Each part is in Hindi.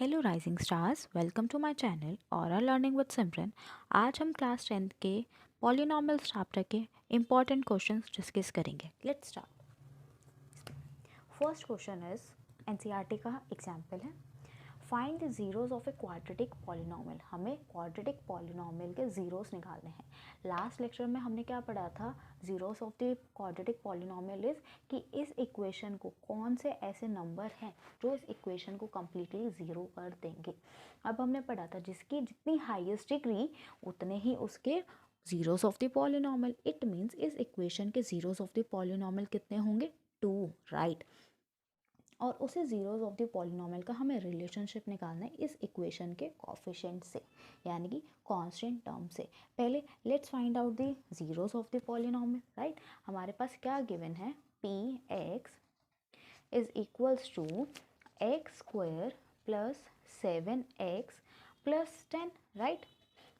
Hello rising stars, welcome to my channel और लर्निंग विद सिमरन। आज हम क्लास 10th के पॉलिनॉमियल्स चैप्टर के इम्पॉर्टेंट क्वेश्चंस डिस्कस करेंगे। Let's start. First question is NCERT का एग्जाम्पल है, find the zeros of a quadratic polynomial. हमें क्वाड्रेटिक पॉलिनॉमियल के जीरोस निकालने हैं। लास्ट लेक्चर में हमने क्या पढ़ा था, zeros of the quadratic polynomial is कि इस इक्वेशन को कौन से ऐसे नंबर हैं जो इस इक्वेशन को कम्प्लीटली ज़ीरो कर देंगे। अब हमने पढ़ा था जिसकी जितनी हाईएस्ट डिग्री उतने ही उसके zeros of the polynomial. It means इस इक्वेशन के जीरोस ऑफ द पॉलिनॉमियल कितने होंगे, 2, राइट। और उसे जीरोस ऑफ द पॉलिनॉमियल का हमें रिलेशनशिप निकालना है इस इक्वेशन के कोफिशिएंट से, यानी कि कांस्टेंट टर्म से। पहले let's find out the zeros of the polynomial, right. हमारे पास क्या गिवन है, P X is equals to X square plus 7x plus 10, right.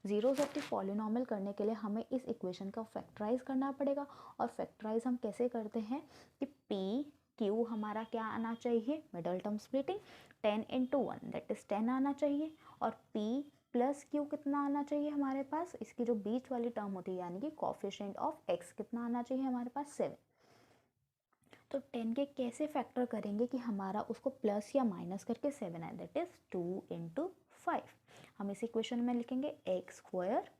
Zeros of the polynomial करने के लिए हमें इस इक्वेशन का फैक्टराइज करना पड़ेगा। और फैक्टराइज हम कैसे करते हैं कि पी क्यू हमारा क्या आना चाहिए, middle term splitting 10 into 1 that is 10 आना चाहिए। और पी प्लस क्यू कितना आना चाहिए हमारे पास, इसकी जो बीच वाली टर्म होती है यानी कि कोफिशिएंट ऑफ एक्स कितना आना चाहिए हमारे पास, 7। तो 10 के कैसे फैक्टर करेंगे कि हमारा उसको प्लस या माइनस करके 7 आए, दैट इज 2 इंटू 5। हम इस इक्वेशन में लिखेंगे एक्स स्क्वायर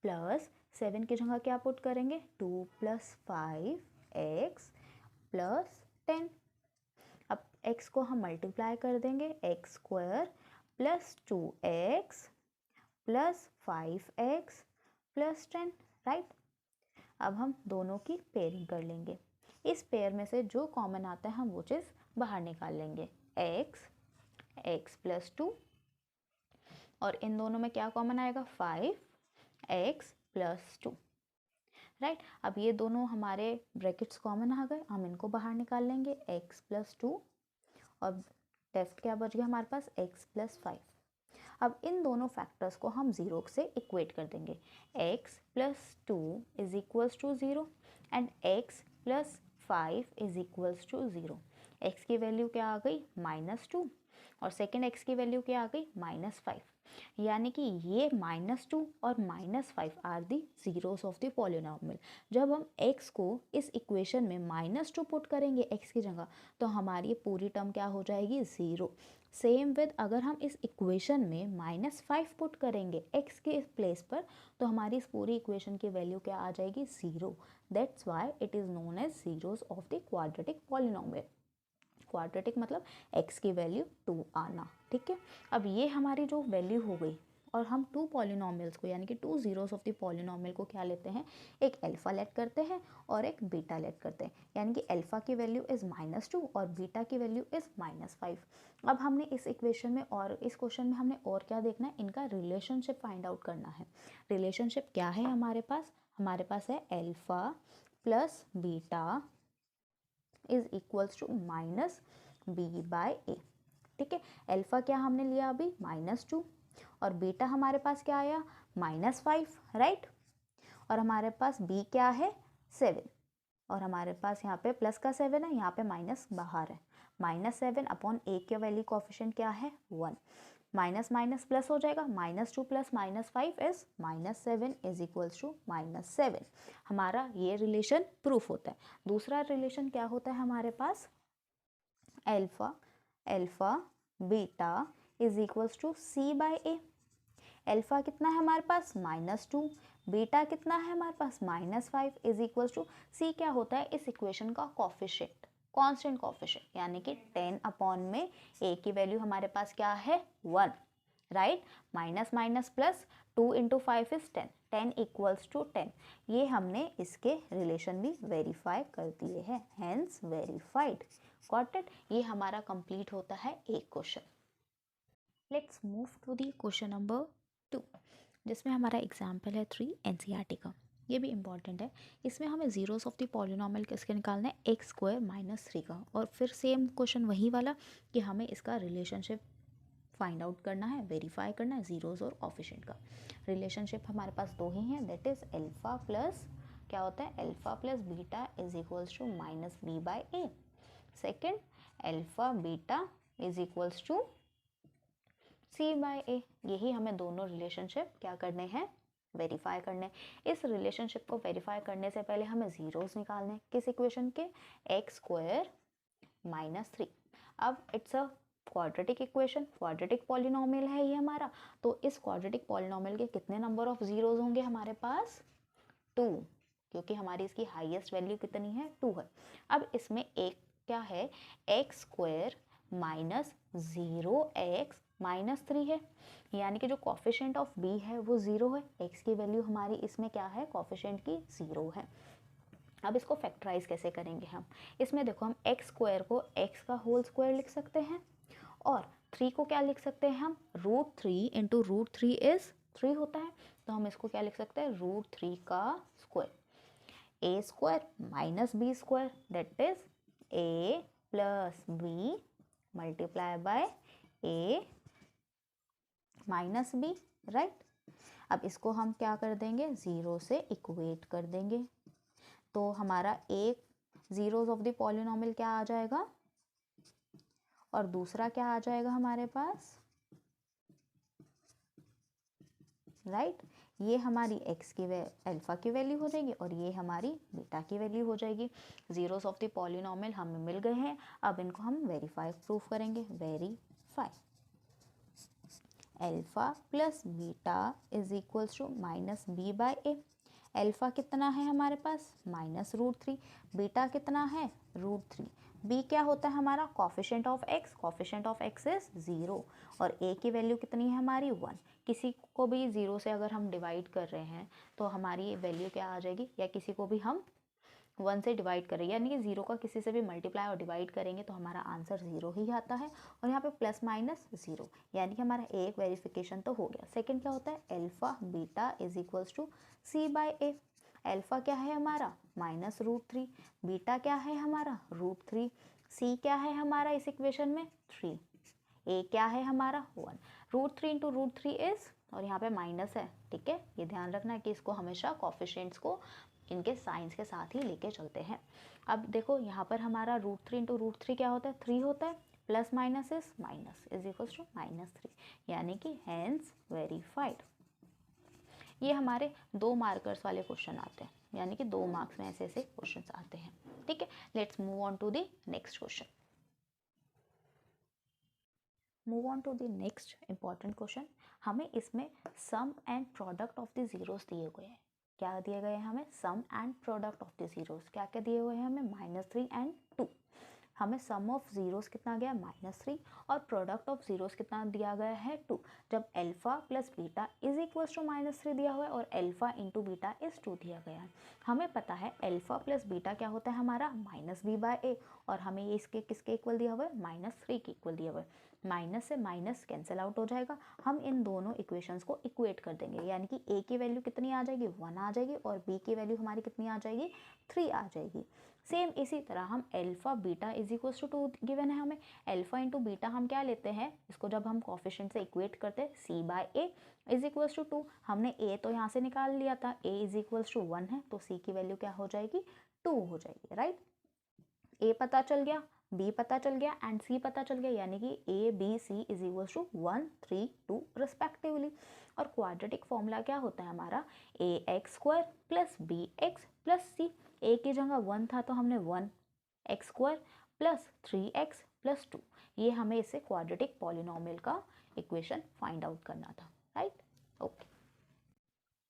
प्लस 7 की जगह क्या पुट करेंगे, 2 प्लस 5x प्लस 10। अब x को हम मल्टीप्लाई कर देंगे, x square plus 2x plus 5x plus 10, right. अब हम दोनों की पेयरिंग कर लेंगे। इस पेयर में से जो कॉमन आता है हम वो चीज़ बाहर निकाल लेंगे, x प्लस 2, और इन दोनों में क्या कॉमन आएगा, 5x प्लस 2, राइट। अब ये दोनों हमारे ब्रैकेट्स कॉमन आ गए, हम इनको बाहर निकाल लेंगे, x प्लस 2 और लेफ्ट क्या बच गया हमारे पास, x प्लस 5। अब इन दोनों फैक्टर्स को हम जीरो से इक्वेट कर देंगे, x plus 2 is equals to 0 and x plus 5 is equals to 0। x की वैल्यू क्या आ गई, -2, और सेकेंड x की वैल्यू क्या आ गई, -5। यानी कि ये -2 और -5 are the zeros of the polynomial. जब हम x को इस इक्वेशन में -2 पुट करेंगे x की जगह, तो हमारी पूरी टर्म क्या हो जाएगी, 0। सेम विद अगर हम इस इक्वेशन में -5 पुट करेंगे x के प्लेस पर, तो हमारी इस पूरी इक्वेशन की वैल्यू क्या आ जाएगी, 0। That's why it is known as zeros of the quadratic polynomial. Quadratic मतलब x की वैल्यू 2 आना, ठीक है। अब ये हमारी जो वैल्यू हो गई, और हम टू पॉलिनॉमियल्स को यानी कि two zeros of the polynomial को क्या लेते हैं, एक अल्फा लेट करते हैं और एक बीटा लेट करते हैं। यानी कि अल्फा की वैल्यू इज़ -2 और बीटा की वैल्यू इज़ -5। अब हमने इस इक्वेशन में और इस क्वेश्चन में हमने और क्या देखना है, इनका रिलेशनशिप फाइंड आउट करना है। रिलेशनशिप क्या है हमारे पास है alpha plus beta is equals to -b/a, ठीक है। अल्फा क्या हमने लिया अभी, -2, और बीटा हमारे पास क्या आया, -5, राइट। और हमारे पास b क्या है, 7, और हमारे पास यहाँ पे प्लस का 7 है, यहाँ पे माइनस बाहर है। -7 अपॉन a के वैल्यू कोफिशिएंट क्या है, 1। माइनस माइनस प्लस हो जाएगा, -2 plus -5 is -7 is equals to -7। हमारा ये रिलेशन प्रूफ होता है। दूसरा रिलेशन क्या होता है हमारे पास, alpha beta is equals to c/a। Alpha कितना है हमारे पास, -2, बीटा कितना है हमारे पास, -5 इज इक्वल्स टू c क्या होता है इस इक्वेशन का कोफिशिएंट, कांस्टेंट कोफिशिएंट, यानी कि 10 अपॉन में a की वैल्यू हमारे पास क्या है, 1, right. Minus minus plus 2 into 5 is 10, 10 equals to 10। ये हमने इसके रिलेशन भी वेरीफाई कर दिए हैं, हेंस वेरीफाइड। Got it. ये हमारा कंप्लीट होता है एक question. Let's move to the question number 2, जिसमें हमारा एग्जाम्पल है 3 एनसीईआरटी का। ये भी इम्पॉर्टेंट है। इसमें हमें जीरोस ऑफ द पॉलिनॉमियल किसके निकालना है, एक्स स्क्वायर -3 का। और फिर सेम क्वेश्चन वही वाला कि हमें इसका रिलेशनशिप फाइंड आउट करना है, वेरीफाई करना है जीरोस और कोफिशिएंट का। रिलेशनशिप हमारे पास दो ही हैं, दैट इज अल्फा प्लस क्या होता है, alpha plus beta is equals to -b/a। Second, alpha beta is equals to C by A। यही हमें दोनों रिलेशनशिप क्या करने हैं, वेरीफाई करने। इस रिलेशनशिप को वेरीफाई करने से पहले हमें जीरोस निकालने, किस इक्वेशन के, एक्स स्क्वायर माइनस 3। अब it's a quadratic equation, quadratic polynomial है ये हमारा, तो इस क्वाड्रेटिक पॉलिनोमियल के कितने नंबर ऑफ जीरोस होंगे हमारे पास, 2, क्योंकि हमारी इसकी हाईएस्ट वैल्यू कितनी है, 2 है। अब इसमें एक क्या है, x square minus 0x minus 3 है, यानी कि जो कॉफिशिएंट ऑफ b है वो 0 है। x की वैल्यू हमारी इसमें क्या है, कॉफिशिएंट की 0 है। अब इसको फैक्टराइज कैसे करेंगे हम, इसमें देखो हम एक्स स्क्वायर को x का होल स्क्वायर लिख सकते हैं, और 3 को क्या लिख सकते हैं हम, √3 इंटू √3 इज 3 होता है, तो हम इसको क्या लिख सकते हैं, √3 का square. A square minus B square that is A plus B multiply by A minus B, right. अब इसको हम क्या कर देंगे, 0 से इक्वेट कर देंगे, तो हमारा एक जीरोस ऑफ द पॉलिनोमियल क्या आ जाएगा, और दूसरा क्या आ जाएगा हमारे पास, राइट। ये हमारी x की अल्फा की वैल्यू हो जाएगी और ये हमारी बीटा की वैल्यू हो जाएगी। जीरोस ऑफ द पॉलिनोमियल हमें मिल गए हैं, अब इनको हम वेरीफाई प्रूफ करेंगे। Verify alpha plus beta is equals to minus B by A. Alpha कितना है हमारे पास, माइनस √3, बीटा कितना है, √3, बी क्या होता है हमारा, coefficient of x, coefficient of x is 0, और a की वैल्यू कितनी है हमारी 1। किसी को भी 0 से अगर हम डिवाइड कर रहे हैं तो हमारी वैल्यू क्या आ जाएगी, या किसी को भी हम 1 से डिवाइड करें, यानी कि 0 का किसी से भी मल्टीप्लाई और डिवाइड करेंगे तो हमारा आंसर 0 ही आता है, और यहाँ पे प्लस माइनस 0, यानी कि हमारा एक वेरिफिकेशन तो हो गया। सेकंड क्या होता है, alpha beta is equals to C by A. Alpha क्या है हमारा, माइनस √3, बीटा क्या है हमारा, √3, C क्या है हमारा इस इक्वेशन में 3, ए क्या है हमारा 1, √3 इंटू √3 इज, और यहाँ पे माइनस है, ठीक है, ये ध्यान रखना है कि इसको हमेशा कॉफिशिएंट्स को इनके साइंस के साथ ही लेके चलते हैं। अब देखो यहाँ पर हमारा √3 इंटू √3 क्या होता है, 3 होता है, plus minus is minus is equals to -3, यानी कि हैंस वेरीफाइड। ये हमारे 2 मार्कर्स वाले क्वेश्चन आते हैं, यानी कि 2 मार्क्स में ऐसे ऐसे क्वेश्चन आते हैं, ठीक है। Let's move on to the next question. Move on to the next important question. हमें इसमें sum and product of the zeros दिए हुए हैं। क्या दिए गए हैं हमें, sum and product of the zeros. क्या क्या दिए हुए हैं हमें, -3 एंड 2। हमें सम ऑफ जीरोस कितना गया, -3, और प्रोडक्ट ऑफ जीरोस कितना दिया गया है, 2। जब alpha plus beta is equals to -3 दिया हुआ है और अल्फा इंटू बीटा इज 2 दिया गया है, हमें पता है अल्फा प्लस बीटा क्या होता है हमारा, -b बाय ए, और हमें ये इसके किसके इक्वल दिया हुआ है, -3 के इक्वल दिया हुआ है। माइनस से माइनस कैंसिल आउट हो जाएगा, हम इन दोनों इक्वेशंस को इक्वेट कर देंगे, यानी कि a की वैल्यू कितनी आ जाएगी, 1 आ जाएगी, और b की वैल्यू हमारी कितनी आ जाएगी, 3 आ जाएगी। सेम इसी तरह हम alpha beta is equal to 2 given है हमें, अल्फा इंटू बीटा हम क्या लेते हैं, इसको जब हम कॉफिशिएंट से इक्वेट करते हैं C by A is equal to 2, हमने a तो यहाँ से निकाल लिया था, a इज इक्वल टू 1 है, तो C की वैल्यू क्या हो जाएगी, 2 हो जाएगी, राइट। a पता चल गया, b पता चल गया एंड c पता चल गया, यानी कि a b c is equal to 1 3 2 respectively. और क्वाड्रेटिक फॉर्मूला क्या होता है हमारा, ax square plus bx plus c। a की जगह 1 था तो हमने 1 x square plus 3x plus 2, ये हमें इससे क्वाड्रेटिक पॉलिनोमियल का इक्वेशन फाइंड आउट करना था, राइट। ओके,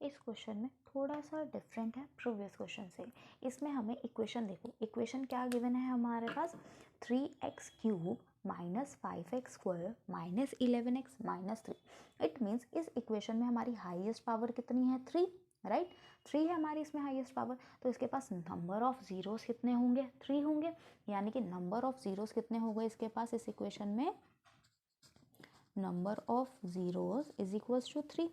इस क्वेश्चन में थोड़ा सा डिफरेंट है प्रीवियस क्वेश्चन से। इसमें हमें इक्वेशन देखो, इक्वेशन क्या गिवन है हमारे पास, 3x³ minus 5x square minus 11x minus 3। It means इस इक्वेशन में हमारी हाईएस्ट पावर कितनी है, 3, राइट। 3 है हमारी इसमें हाईएस्ट पावर, तो इसके पास नंबर ऑफ जीरोस कितने होंगे, 3 होंगे, यानी कि नंबर ऑफ जीरोस कितने हो गए इसके पास इस इक्वेशन में, number of zeros is equals to 3,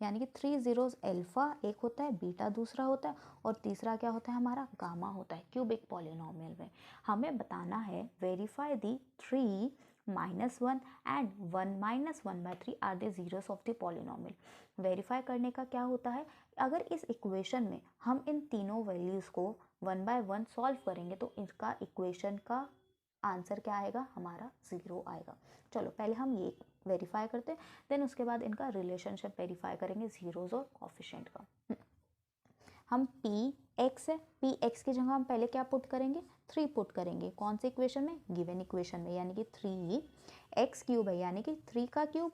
यानी कि 3 जीरोस अल्फा एक होता है, बीटा दूसरा होता है, और तीसरा क्या होता है हमारा, गामा होता है क्यूबिक पॉलिनोमियल में। हमें बताना है verify the 3 -1 and 1 -1/3 are the zeros of the polynomial. Verify करने का क्या होता है, अगर इस इक्वेशन में हम इन तीनों वैल्यूज़ को 1 बाय 1 सॉल्व करेंगे तो इसका इक्वेशन का आंसर क्या आएगा हमारा 0 आएगा। चलो पहले हम ये वेरीफाई करते हैं, देन उसके बाद इनका रिलेशनशिप वेरीफाई करेंगे जीरोस और कोफिशिएंट का। हम पी एक्स है, पी एक्स की जगह हम पहले क्या पुट करेंगे 3 पुट करेंगे। कौन सी इक्वेशन में, गिवन इक्वेशन में, यानी कि 3x³ है यानी कि 3 का क्यूब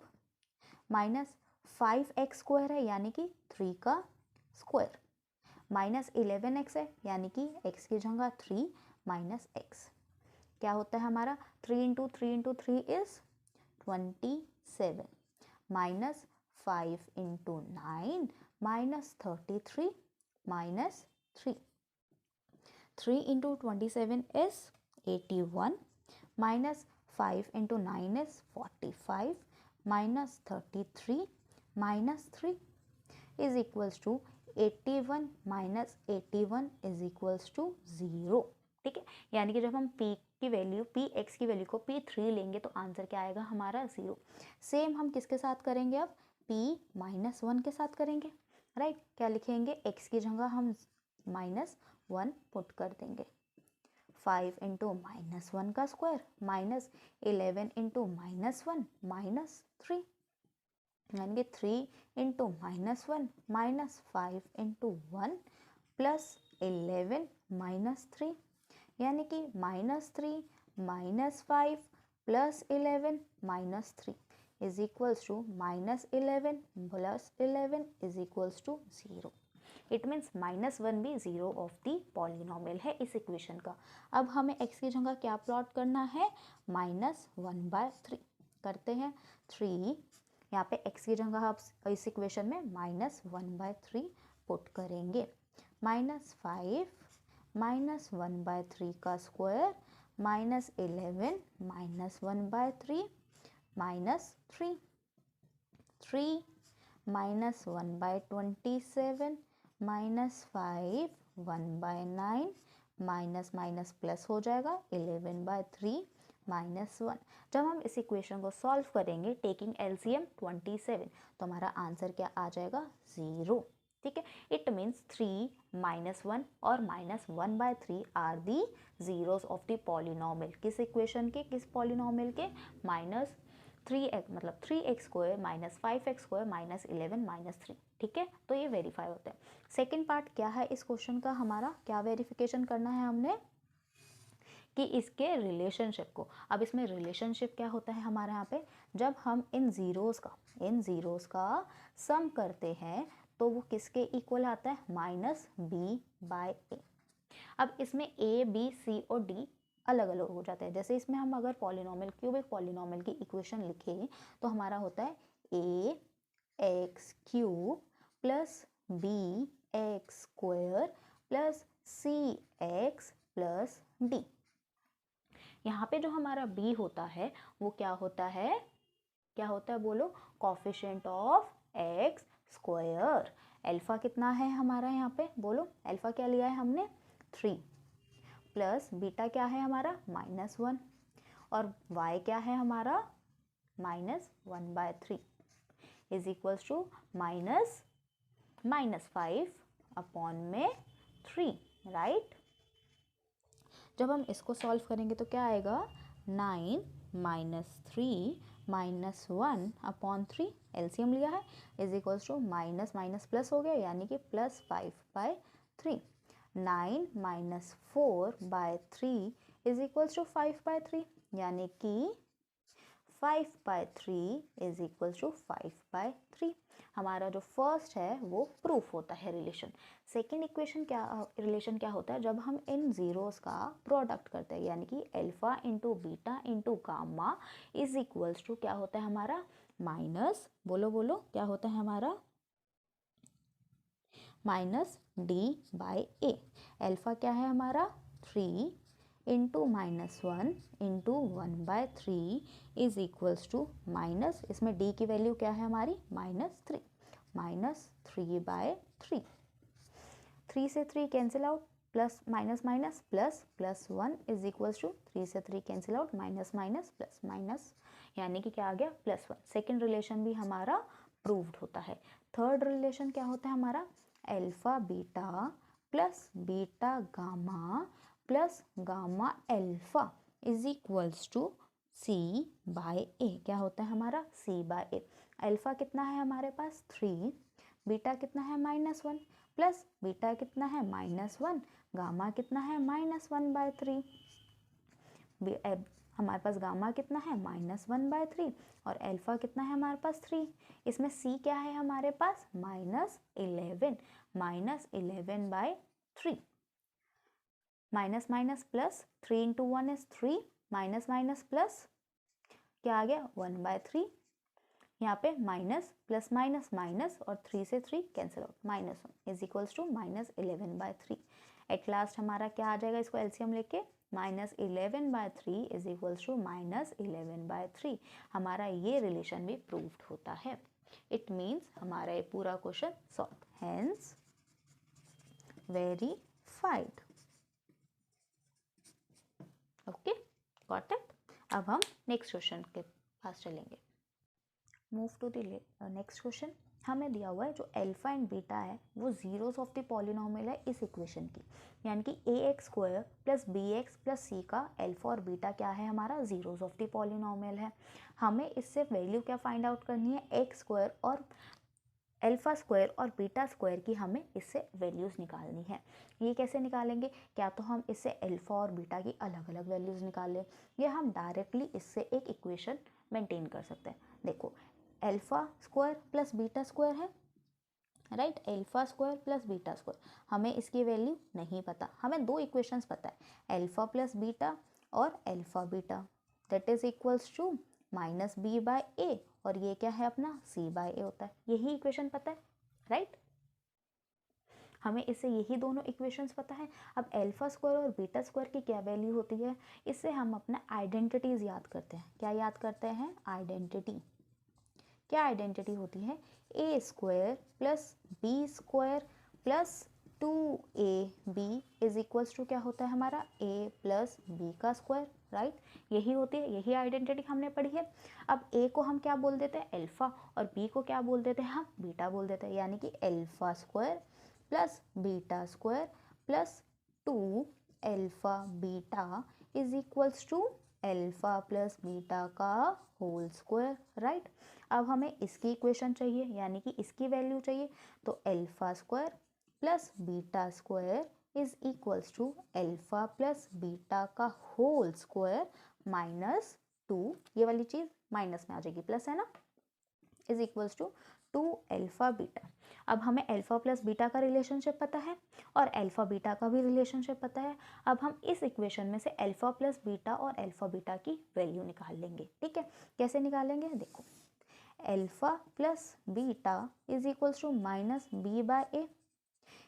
माइनस 5x स्क्वायर है यानी कि 3 का स्क्वायर माइनस 11x है यानी कि x की जगह 3 माइनस x क्या होता है हमारा 3 into 3 into 3 is 27 minus 5 into 9 minus 33 minus 3 3 into 27 is 81 minus 5 into 9 is 45 minus 33 minus 3 is equals to 81 minus 81 is equals to 0। ठीक है, यानी कि जब हम p की वैल्यू px की वैल्यू को p3 लेंगे तो आंसर क्या आएगा हमारा 0। सेम हम किसके साथ करेंगे, अब p-1 के साथ करेंगे, राइट। क्या लिखेंगे, x की जगह हम -1 पुट कर देंगे। 5 इंटू -1 का स्क्वायर माइनस 11 इंटू -1 माइनस 3 यानी कि 3 into -1 minus 5 into 1 plus 11 minus 3 यानी कि -3 minus 5 plus 11 minus 3 is equals to -11 plus 11 is equals to 0। It means -1 भी 0 ऑफ दी पॉलिनोमियल है इस इक्वेशन का। अब हमें x की जगह क्या प्लॉट करना है, -1/3 करते हैं। 3 यहाँ पे x की जगह आप इस इक्वेशन में -1/3 पुट करेंगे। -5 -1/3 का स्क्वायर -11 -1/3 -3 3 -1/27 -5 1/9 माइनस माइनस प्लस हो जाएगा 11/3 -1। जब हम इस इक्वेशन को सॉल्व करेंगे टेकिंग एलसीएम 27 तो हमारा आंसर क्या आ जाएगा 0। ठीक है, इट मीन्स 3 -1 और -1/3 are the zeros of the polynomial. किस इक्वेशन के, किस पॉलिनोमियल के, -3x मतलब 3x square minus 5x square minus 11 minus 3। ठीक है, तो ये वेरीफाई होता है। सेकेंड पार्ट क्या है इस क्वेश्चन का, हमारा क्या वेरिफिकेशन करना है हमने कि इसके रिलेशनशिप को। अब इसमें रिलेशनशिप क्या होता है हमारे यहाँ पे, जब हम इन जीरोस का सम करते हैं तो वो किसके इक्वल आता है, -b/a। अब इसमें a b c और d अलग अलग हो जाते हैं। जैसे इसमें हम अगर पॉलिनोमियल क्यूबिक पॉलिनोमियल की इक्वेशन लिखे तो हमारा होता है ax³ plus bx square plus cx plus d। यहाँ पे जो हमारा b होता है वो क्या होता है, बोलो, coefficient of x square. Alpha कितना है हमारा यहाँ पे, बोलो, अल्फा क्या लिया है हमने 3 प्लस बीटा क्या है हमारा -1 और y क्या है हमारा -1/3 इज इक्वल्स टू -5/3, राइट। जब हम इसको सॉल्व करेंगे तो क्या आएगा, 9 -3 -1/3 एलसीएम लिया है is equals to minus minus plus हो गया यानी कि +5/3। 9 -4/3 इज इक्वल्स टू 5/3 यानी कि 5/3 इज इक्वल्स टू 5/3। हमारा जो फर्स्ट है वो प्रूफ होता है रिलेशन। सेकेंड इक्वेशन क्या, रिलेशन क्या होता है, जब हम इन जीरोस का प्रोडक्ट करते हैं यानी कि alpha into beta into gamma is equals to क्या होता है हमारा माइनस, बोलो क्या होता है हमारा -d/a। अल्फा क्या है हमारा 3 into -1 into 1/3 is equals to minus, इसमें d की वैल्यू क्या है हमारी -3 -3/3। 3 से 3 cancel out, plus minus minus plus plus 1 is equals to 3 से 3 cancel out, minus minus plus minus यानी कि क्या आ गया +1। सेकेंड रिलेशन भी हमारा प्रूव्ड होता है। थर्ड रिलेशन क्या होता है हमारा, alpha beta plus beta gamma plus gamma alpha is equals to C by A। क्या होता है हमारा C बाय A। अल्फा कितना है हमारे पास 3, बीटा कितना है -1, प्लस बीटा कितना है -1, गामा कितना है -1/3। हमारे पास गामा कितना है -1/3 और अल्फा कितना है हमारे पास 3। इसमें C क्या है हमारे पास -11, -11/3। Minus minus plus, 3 into 1 is 3, minus minus plus क्या आ गया 1/3। यहाँ पे माइनस प्लस माइनस माइनस और 3 से 3 cancel out, -1 is equals to -11/3। At last हमारा क्या आ जाएगा, इसको एलसीएम लेके -11/3 इज इक्वल्स टू -11/3। हमारा ये रिलेशन भी प्रूव्ड होता है। इट मीन्स हमारा ये पूरा question solve, hence verified. Okay, got it. अब हम नेक्स्ट क्वेश्चन के पास चलेंगे। Move to the next question. हमें दिया हुआ है जो अल्फा एंड बीटा है वो जीरोस ऑफ द पॉलिनोमियल है इस इक्वेशन की, यानी कि ax² plus bx plus c का अल्फा और बीटा क्या है हमारा जीरोस ऑफ द पॉलिनोमियल है। हमें इससे वैल्यू क्या फाइंड आउट करनी है, x² और अल्फा स्क्वायर और बीटा स्क्वायर की हमें इससे वैल्यूज़ निकालनी है। ये कैसे निकालेंगे, क्या तो हम इससे अल्फा और बीटा की अलग अलग वैल्यूज़ निकाल लें या हम डायरेक्टली इससे एक इक्वेशन मेंटेन कर सकते हैं। देखो alpha square plus beta square है, right, alpha square plus beta square. हमें इसकी वैल्यू नहीं पता, हमें दो इक्वेशंस पता है, अल्फा प्लस बीटा और alpha beta, that is equals to -b/a और ये क्या है अपना c/a होता है। यही इक्वेशन पता है, राइट। हमें इससे यही दोनों इक्वेशंस पता है। अब अल्फा स्क्वायर और बीटा स्क्वायर की क्या वैल्यू होती है, इससे हम अपना आइडेंटिटीज याद करते हैं। क्या याद करते हैं, आइडेंटिटी। क्या आइडेंटिटी होती है, a² plus b² plus 2ab is equals to क्या होता है हमारा a प्लस b का स्क्वायर, राइट। यही होती है, यही आइडेंटिटी हमने पढ़ी है। अब a को हम क्या बोल देते हैं अल्फा और b को क्या बोल देते हैं हम बीटा बोल देते हैं, यानी कि alpha square plus beta square plus 2 alpha beta is equals to alpha plus beta का होल स्क्वायर, राइट। अब हमें इसकी इक्वेशन चाहिए, यानी कि इसकी वैल्यू चाहिए, तो alpha square plus beta square is equals to alpha plus beta का होल स्क्वायर -2, ये वाली चीज माइनस में आ जाएगी, प्लस है ना, is equals to 2 alpha beta. अब हमें अल्फा प्लस बीटा का रिलेशनशिप पता है और अल्फा बीटा का भी रिलेशनशिप पता है। अब हम इस इक्वेशन में से अल्फा प्लस बीटा और अल्फा बीटा की वैल्यू निकाल लेंगे, ठीक है। कैसे निकालेंगे, देखो alpha plus beta is equals to -b/a।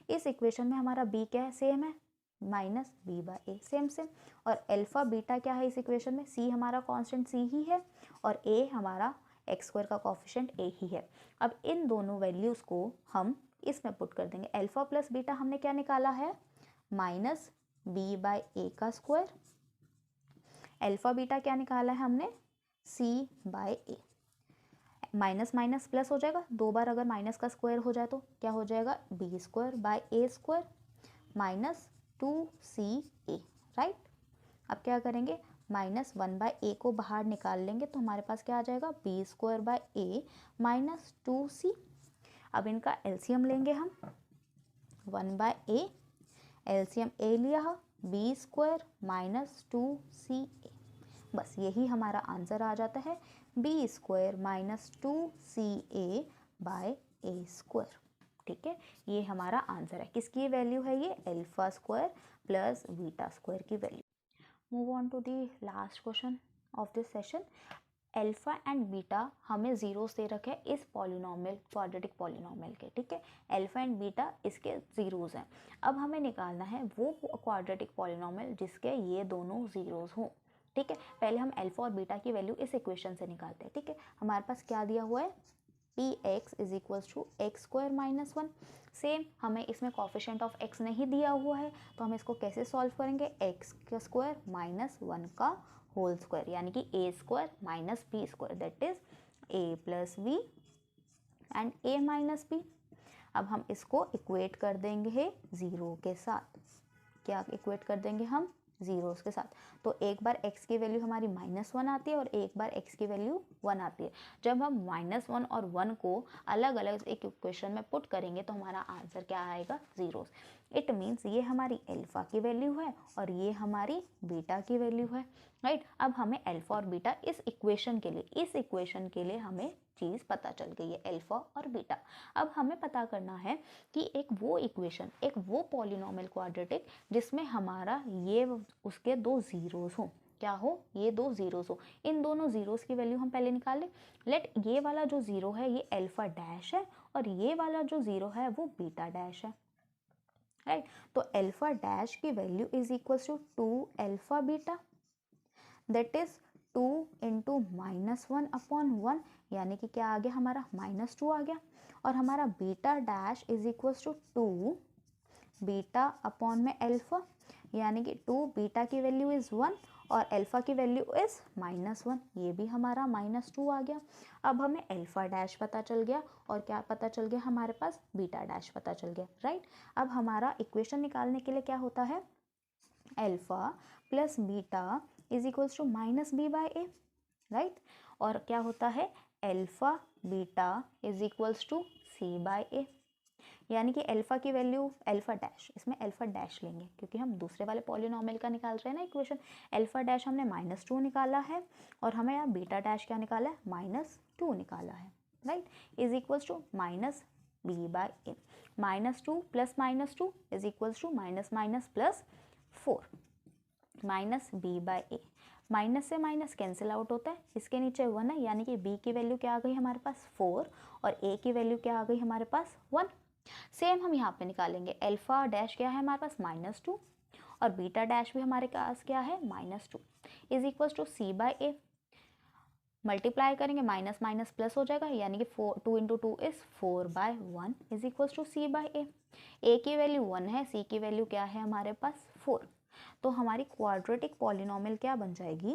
इस इक्वेशन में हमारा b क्या है, सेम है, -b/a, सेम सेम। और अल्फा बीटा क्या है इस इक्वेशन में, c हमारा कांस्टेंट c ही है और a हमारा x² का कोफिशिएंट a ही है। अब इन दोनों वैल्यूज़ को हम इसमें पुट कर देंगे। अल्फा प्लस बीटा हमने क्या निकाला है, -b/a का स्क्वायर। अल्फा बीटा क्या निकाला है हमने, c/a। माइनस माइनस प्लस हो जाएगा, दो बार अगर माइनस का स्क्वायर हो जाए तो क्या हो जाएगा, b² माइनस 2ca, राइट। अब क्या करेंगे, -1/a को बाहर निकाल लेंगे तो हमारे पास क्या आ जाएगा, b² माइनस 2c। अब इनका एलसीएम लेंगे हम, 1/a, एलसीएम a लिया, b² माइनस 2ca, बस यही हमारा आंसर आ जाता है, b² माइनस 2ca/a², ठीक है। ये हमारा आंसर है, किसकी वैल्यू है ये, alpha square plus beta square की value. Move on to the last question of this session. Alpha and beta हमें जीरोस दे रखे हैं इस पॉलिनोमियल, क्वाड्रेटिक पॉलिनोमियल के, ठीक है। अल्फा एंड बीटा इसके जीरोस हैं। अब हमें निकालना है वो क्वाड्रेटिक पॉलिनोमियल जिसके ये दोनों जीरोस हों, ठीक है। पहले हम अल्फा और बीटा की वैल्यू इस इक्वेशन से निकालते हैं, ठीक है। हमारे पास क्या दिया हुआ है, px is equals to x² minus 1। Same हमें इसमें कॉफिशिएंट ऑफ x नहीं दिया हुआ है तो हम इसको कैसे सॉल्व करेंगे, x² माइनस 1 का होल स्क्वायर, यानी कि a² minus b², that is a plus b and a minus b। अब हम इसको इक्वेट कर देंगे 0 के साथ। क्या इक्वेट कर देंगे हम, ज़ीरोज़ के साथ। तो एक बार x की वैल्यू हमारी -1 आती है और एक बार x की वैल्यू 1 आती है। जब हम -1 और 1 को अलग अलग एक इक्वेशन में पुट करेंगे तो हमारा आंसर क्या आएगा? ज़ीरोज़। इट मीन्स ये हमारी अल्फ़ा की वैल्यू है और ये हमारी बीटा की वैल्यू है, राइट। अब हमें अल्फ़ा और बीटा इस इक्वेशन के लिए हमें चीज़ पता चल गई है, अल्फ़ा और बीटा। अब हमें पता करना है कि एक वो पॉलिनॉमियल क्वाड्रेटिक जिसमें हमारा ये उसके दो ज़ीरोज़ हों। क्या हो? ये दो ज़ीरोज़ हो। इन दोनों ज़ीरोज़ की वैल्यू हम पहले निकाल लें। लेट ये वाला जो ज़ीरो है ये अल्फ़ा डैश है और ये वाला जो ज़ीरो है वो बीटा डैश है, राइट। तो अल्फ़ा डैश की value is equals to 2 alpha beta, that is 2 into -1/1, यानी कि क्या आ गया हमारा? -2 आ गया। और हमारा beta dash is equals to 2 beta upon में अल्फ़ा, यानी कि 2 बीटा की वैल्यू इज़ 1 और अल्फ़ा की वैल्यू इज़ -1, ये भी हमारा -2 आ गया। अब हमें अल्फ़ा डैश पता चल गया और क्या पता चल गया हमारे पास? बीटा डैश पता चल गया, राइट। अब हमारा इक्वेशन निकालने के लिए क्या होता है? Alpha plus beta is equals to -b/a, right. और क्या होता है? Alpha beta is equals to c/a, यानी कि अल्फ़ा की वैल्यू अल्फ़ा डैश, इसमें अल्फ़ा डैश लेंगे क्योंकि हम दूसरे वाले पॉलिनॉमियल का निकाल रहे हैं ना इक्वेशन। अल्फ़ा डैश हमने -2 निकाला है और हमें यहाँ बीटा डैश क्या निकाला है? -2 निकाला है, right. Is equals to -b/a, -2 plus -2 is equals to -4 -b/a। Minus से माइनस कैंसिल आउट होता है, इसके नीचे 1 है, यानी कि b की वैल्यू क्या आ गई हमारे पास? 4 और a की वैल्यू क्या आ गई हमारे पास? 1। सेम हम यहाँ पे निकालेंगे। अल्फ़ा डैश क्या है हमारे पास? -2 और बीटा डैश भी हमारे पास क्या है? -2 is equals to c/a। Multiply करेंगे, माइनस माइनस प्लस हो जाएगा, यानी कि 2 into 2 is 4/1 is equals to c/a। a की वैल्यू 1 है, c की वैल्यू क्या है हमारे पास? 4। तो हमारी क्वाड्रेटिक पॉलिनॉमियल क्या बन जाएगी?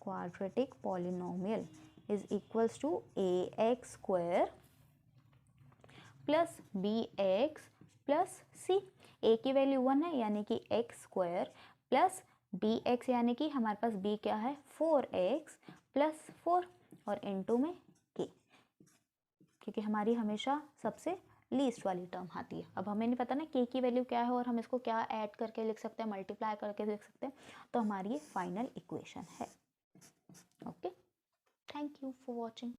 Quadratic polynomial is equals to ax² plus bx plus c। a की वैल्यू 1 है, यानी कि x² प्लस bx, यानी कि हमारे पास b क्या है? 4x प्लस 4 और इनटू में k, क्योंकि हमारी हमेशा सबसे लीस्ट वाली टर्म आती है। अब हमें नहीं पता ना k की वैल्यू क्या है और हम इसको क्या ऐड करके लिख सकते हैं, मल्टीप्लाई करके लिख सकते हैं। तो हमारी ये फाइनल इक्वेशन है। Okay, thank you for watching.